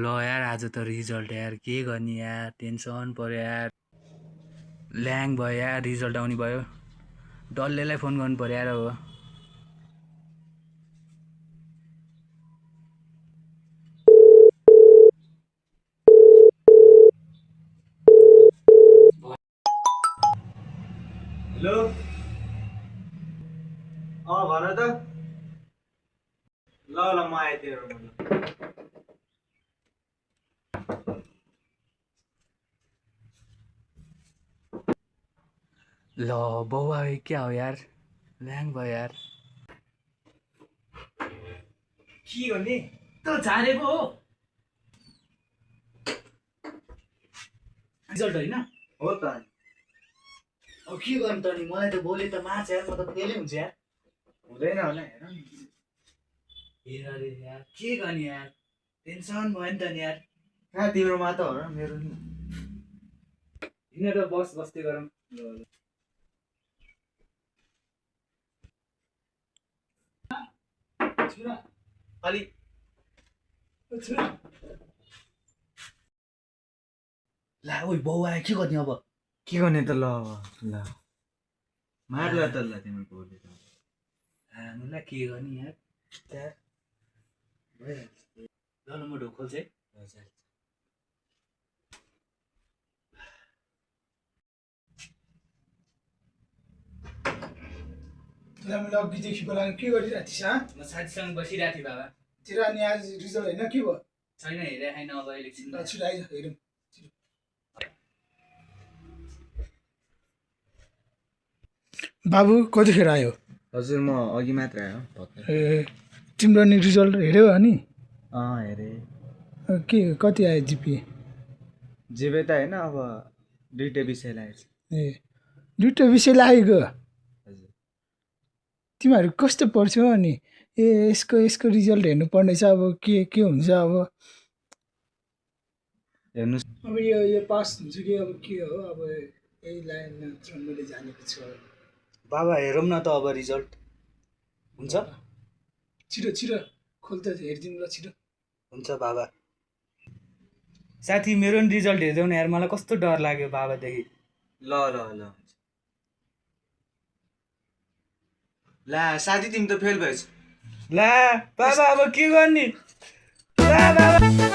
ल यार आज त रिजल्ट यार के गर्ने यार टेन्सन पर्यो यार ल्याङ भयो यार रिजल्ट आउने भयो डल्लेलाई फोन गर्नु पर्यो यार अब हेलो भन त ल ल म आएँ तेरो ल बाउ आयो क्या हो यार ल्याङ भयो यार के गर्ने त झारेको हो रिजल्ट होइन हो त अब के गर्नु त नि मलाई त बोले त मार्छ यार म त फेलै हुन्छ यार हुँदैन होला हेर नि हेर रे यार के गर्ने यार टेन्सन भयो नि त नि यार कहाँ तिम्रोमा त हो र मेरो नि हिँडेर बस बस्दै गरौँ ल अलि ला ओइ बाउ आयो के गर्ने अब के गर्ने त ल ल मार ल त ल तिम्रो बोले त हामीलाई के गर्ने यार यार भइहाल्छ ल म ढोक खोल्छु है तँलाई मैले अघिदेखि बोलाएको के गरिरहेको थिइस् म साथीसँग बसिरहेको थिएँ बाबा तेरो अनि आज रिजल्ट होइन के भयो छैन हेरे खाइन अब इलेक्सन छिटो आइज हेरौँ बाबु कतिखेर आयो हजुर म अघि मात्र आयो भर्खर ए तिम्रो नि रिजल्ट हेऱ्यौ अनि हेरेँ के कति आयो जिपिए जिबे त होइन अब दुइटै विषय लागेको छ ए दुइटा विषय लागेको हजुर तिमीहरू कस्तो पढ्छौ अनि ए यसको रिजल्ट हेर्नुपर्ने छ अब के हुन्छ अब हेर्नुहोस् अब यो पास हुन्छ कि अब के हो अब यही लाइनमा मात्र मैले जानेको छु अब बाबा हेरौँ न त अब रिजल्ट हुन्छ छिटो खोल त हेरिदिउँ ल छिटो हुन्छ बाबा साथी मेरो नि रिजल्ट हेरिदेऊ न यार मलाई कस्तो डर लाग्यो बाबादेखि ल ल ल ला साथी तिमी त फेल भएछ ला बाबा अब के गर्ने ला बाबा